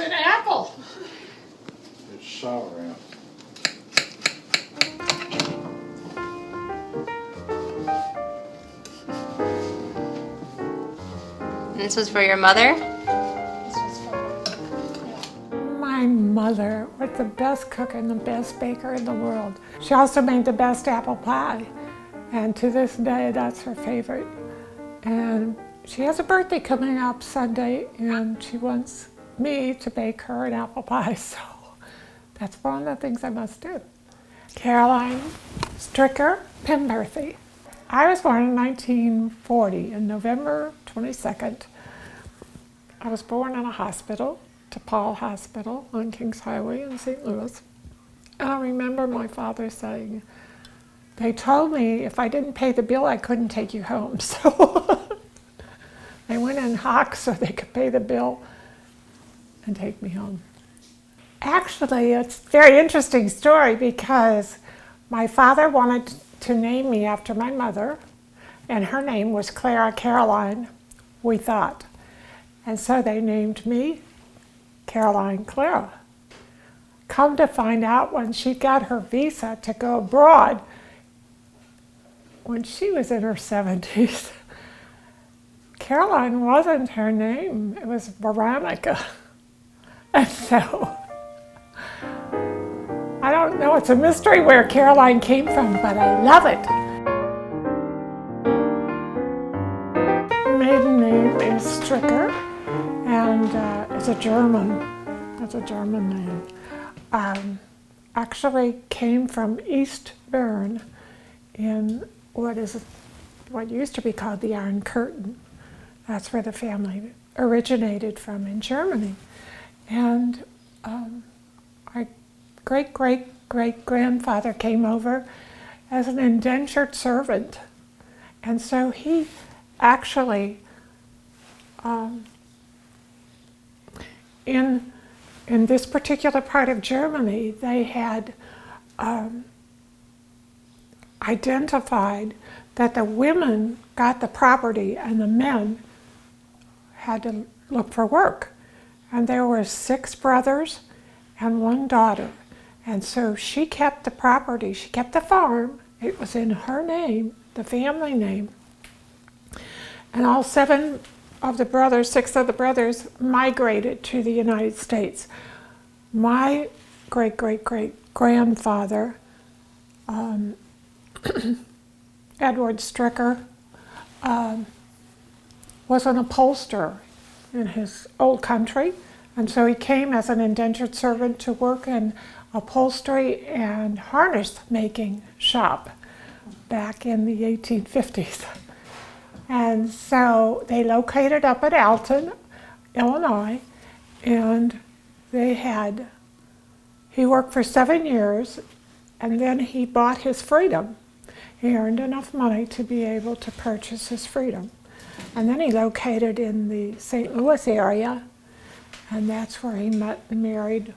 an apple. It's sour apple. And this was for your mother? This was for My mother was the best cook and the best baker in the world. She also made the best apple pie, and to this day that's her favorite. And she has a birthday coming up Sunday, and she wants me to bake her an apple pie, so that's one of the things I must do. Caroline Stricker Penberthy. I was born in 1940, on November 22nd. I was born in a hospital, DePaul Hospital on Kings Highway in St. Louis. And I remember my father saying, they told me if I didn't pay the bill, I couldn't take you home. So they went in hock so they could pay the bill and take me home. Actually, it's a very interesting story because my father wanted to name me after my mother, and her name was Clara Caroline, we thought. And so they named me Caroline Clara. Come to find out, when she got her visa to go abroad, when she was in her 70s, Caroline wasn't her name, it was Veronica. And so, I don't know, it's a mystery where Caroline came from, but I love it. Maiden name is Stricker, and it's a German name. Actually came from East Bern in what used to be called the Iron Curtain. That's where the family originated from in Germany. And our great-great-great-grandfather came over as an indentured servant. And so he actually, in this particular part of Germany, they had identified that the women got the property and the men had to look for work. And there were 6 brothers and 1 daughter. And so she kept the property, she kept the farm. It was in her name, the family name. And all 6 of the brothers migrated to the United States. My great-great-great-grandfather, Edward Stricker, was an upholsterer in his old country, and so he came as an indentured servant to work in upholstery and harness making shop back in the 1850s. And so they located up at Alton, Illinois, and he worked for 7 years, and then he bought his freedom. He earned enough money to be able to purchase his freedom. And then he located in the St. Louis area, and that's where he met and married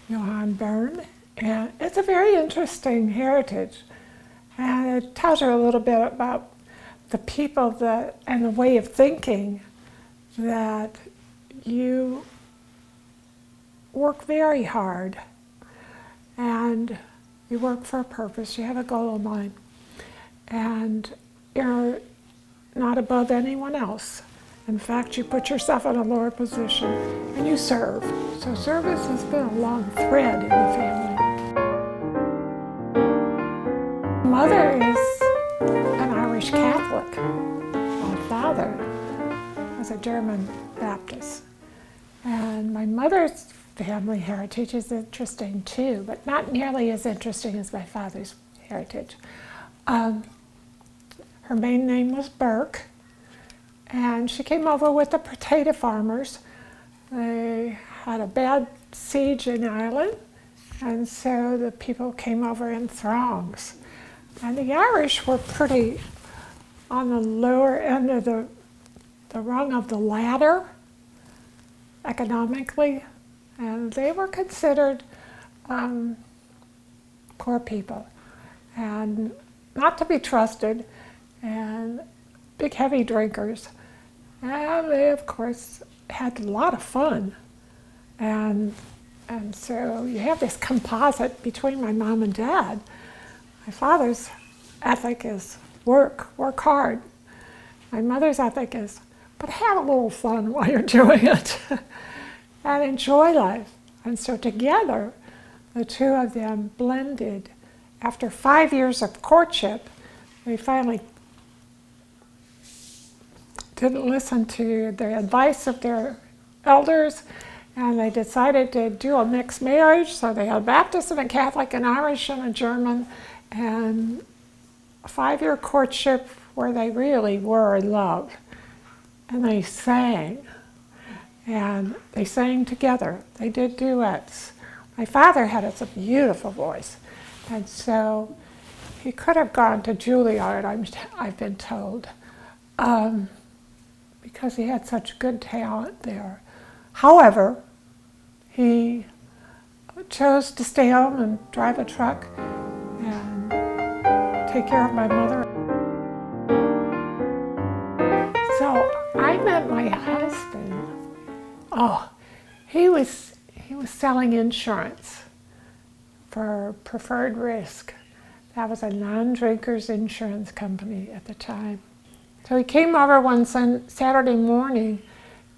Johann Bern. And it's a very interesting heritage. And it tells you a little bit about the people and the way of thinking, that you work very hard and you work for a purpose, you have a goal in mind, and you're not above anyone else. In fact, you put yourself in a lower position and you serve. So service has been a long thread in the family. Mother is an Irish Catholic. My father was a German Baptist. And my mother's family heritage is interesting too, but not nearly as interesting as my father's heritage. Her maiden name was Burke, and she came over with the potato farmers. They had a bad siege in Ireland, and so the people came over in throngs. And the Irish were pretty on the lower end of the rung of the ladder economically, and they were considered poor people and not to be trusted, and big heavy drinkers. And they, of course, had a lot of fun. And so you have this composite between my mom and dad. My father's ethic is work hard. My mother's ethic is, but have a little fun while you're doing it and enjoy life. And so together, the two of them blended. After 5 years of courtship, they finally didn't listen to the advice of their elders, and they decided to do a mixed marriage. So they had a Baptist and a Catholic, an Irish and a German, and a 5-year courtship where they really were in love. And they sang, and they sang together. They did duets. My father had a beautiful voice, and so he could have gone to Juilliard, I've been told, because he had such good talent there. However, he chose to stay home and drive a truck and take care of my mother. So I met my husband. Oh, he was selling insurance for Preferred Risk. That was a non-drinkers insurance company at the time. So he came over one Saturday morning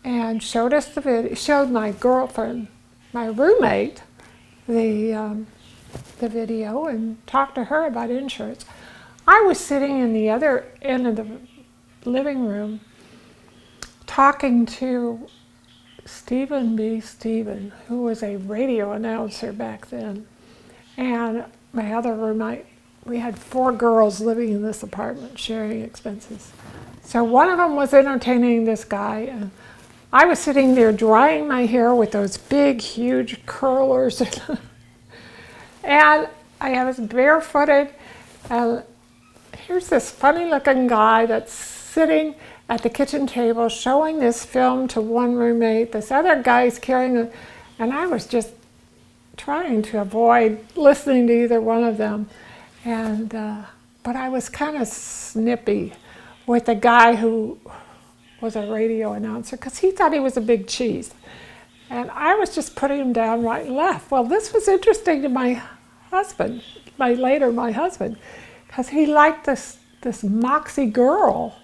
and showed us the video, showed my girlfriend, my roommate, the video, and talked to her about insurance. I was sitting in the other end of the living room talking to Stephen B. Stephen, who was a radio announcer back then. And my other roommate, we had 4 girls living in this apartment sharing expenses. So one of them was entertaining this guy, and I was sitting there drying my hair with those big, huge curlers. And I was barefooted, and here's this funny-looking guy that's sitting at the kitchen table showing this film to one roommate. This other guy's carrying it, and I was just trying to avoid listening to either one of them. And but I was kind of snippy with the guy who was a radio announcer because he thought he was a big cheese. And I was just putting him down right and left. Well, this was interesting to my husband, my husband, because he liked this moxie girl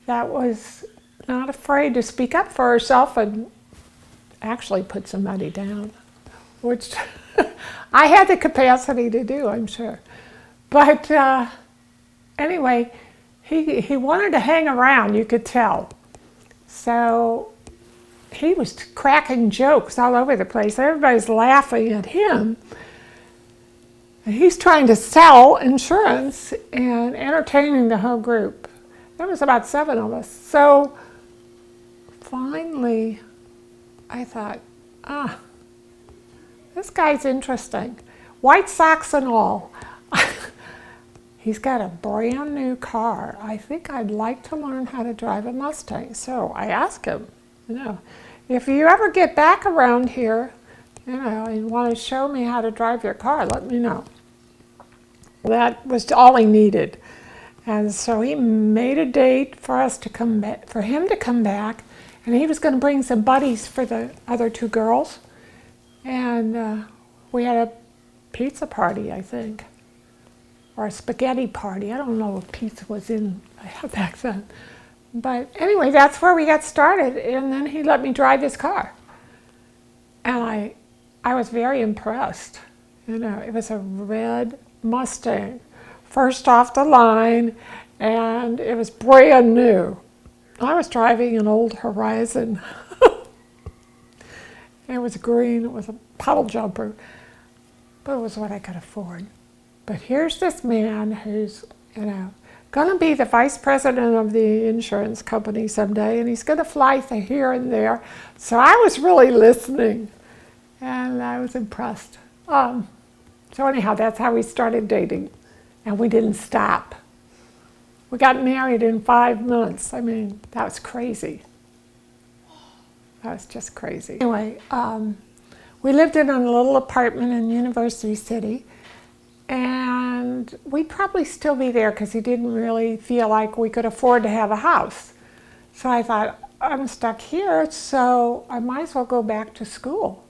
that was not afraid to speak up for herself and actually put somebody down, which I had the capacity to do, I'm sure. But anyway, he wanted to hang around, you could tell. So he was cracking jokes all over the place. Everybody's laughing at him. And he's trying to sell insurance and entertaining the whole group. There was about 7 of us. So finally, I thought, this guy's interesting. White socks and all. He's got a brand new car. I think I'd like to learn how to drive a Mustang. So I asked him, if you ever get back around here, and want to show me how to drive your car, let me know. That was all he needed. And so he made a date for us to come back, for him to come back, and he was going to bring some buddies for the other 2 girls. And we had a pizza party, I think, or a spaghetti party. I don't know if pizza was in back then. But anyway, that's where we got started, and then he let me drive his car. And I was very impressed. It was a red Mustang, first off the line, and it was brand new. I was driving an old Horizon. It was green, it was a puddle jumper, but it was what I could afford. But here's this man who's, going to be the vice president of the insurance company someday, and he's going to fly here and there. So I was really listening, and I was impressed. So anyhow, that's how we started dating, and we didn't stop. We got married in 5 months. I mean, that was crazy. That was just crazy. Anyway, we lived in a little apartment in University City, and we'd probably still be there because he didn't really feel like we could afford to have a house. So I thought, I'm stuck here, so I might as well go back to school.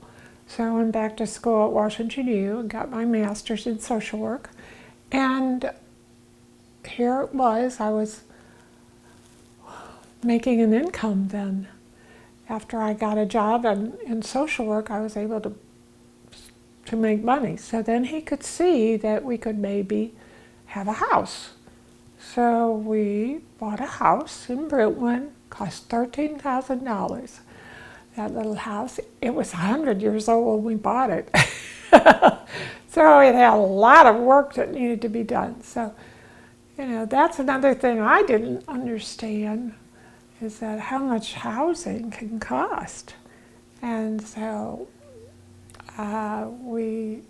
So I went back to school at Washington U and got my master's in social work. And here it was, I was making an income then. After I got a job in social work, I was able to make money. So then he could see that we could maybe have a house. So we bought a house in Brentwood, cost $13,000. That little house, it was 100 years old when we bought it. So it had a lot of work that needed to be done. So, you know, that's another thing I didn't understand, is that how much housing can cost. And so we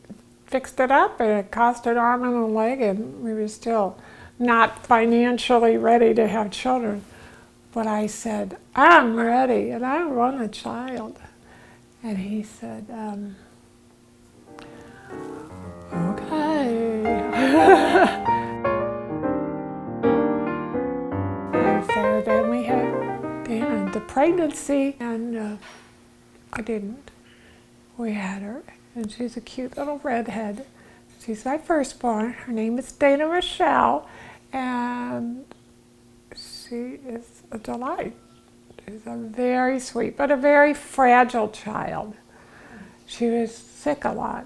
fixed it up, and it cost an arm and a leg, and we were still not financially ready to have children. But I said, I'm ready, and I want a child. And he said, okay. And so then we had the pregnancy, and I didn't. We had her, and she's a cute little redhead. She's my firstborn. Her name is Dana Rochelle, and she is a delight. She's a very sweet, but a very fragile child. She was sick a lot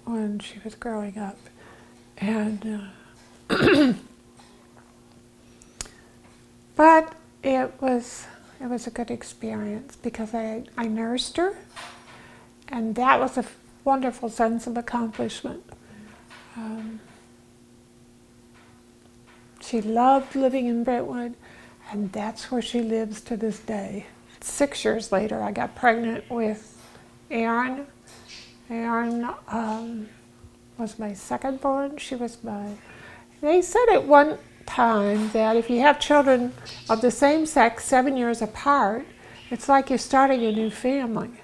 when she was growing up. And but it was a good experience because I nursed her, and that was a wonderful sense of accomplishment. She loved living in Brentwood, and that's where she lives to this day. 6 years later, I got pregnant with Erin. Erin was my second born. They said at one time that if you have children of the same sex 7 years apart, it's like you're starting a new family.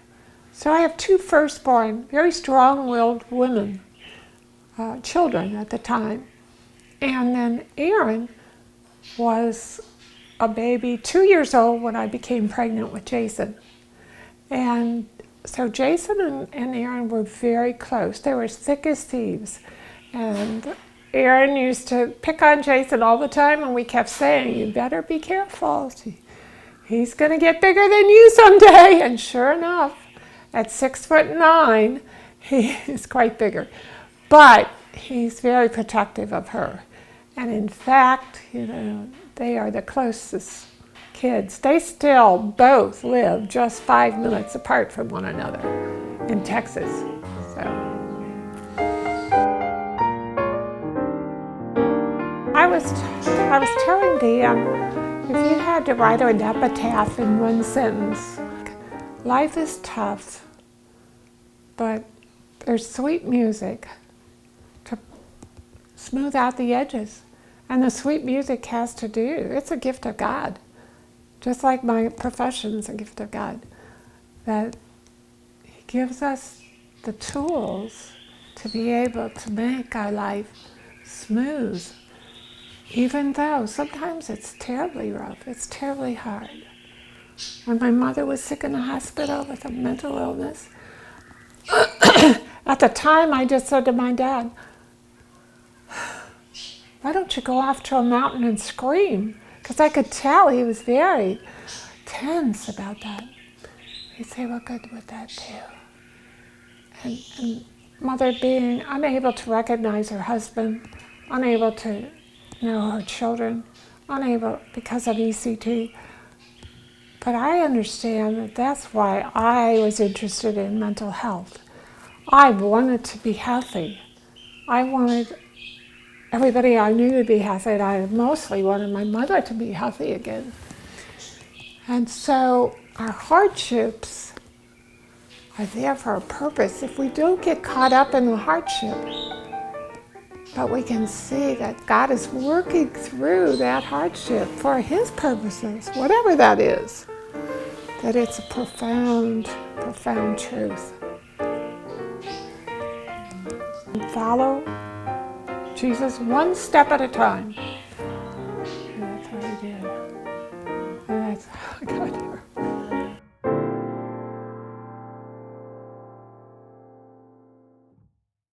So I have two firstborn, very strong-willed women, children at the time. And then Erin was a baby 2 years old when I became pregnant with Jason. And so Jason and Erin were very close. They were thick as thieves. And Erin used to pick on Jason all the time, and we kept saying, you better be careful. He's going to get bigger than you someday. And sure enough, at 6'9", he is quite bigger. But he's very protective of her. And in fact, you know, they are the closest kids. They still both live just 5 minutes apart from one another in Texas. So I was telling Dee, if you had to write an epitaph in one sentence, life is tough, but there's sweet music to smooth out the edges. And the sweet music has to do, it's a gift of God. Just like my profession's a gift of God. That He gives us the tools to be able to make our life smooth. Even though sometimes it's terribly rough, it's terribly hard. When my mother was sick in the hospital with a mental illness, at the time I just said to my dad, why don't you go off to a mountain and scream? Because I could tell he was very tense about that. He'd say, what good would that do? And Mother being unable to recognize her husband, unable to know her children, unable because of ECT. But I understand that that's why I was interested in mental health. I wanted to be healthy. I wanted everybody I knew to be healthy, and I mostly wanted my mother to be healthy again. And so our hardships are there for a purpose. If we don't get caught up in the hardship, but we can see that God is working through that hardship for His purposes, whatever that is, that it's a profound, profound truth. And follow Jesus one step at a time.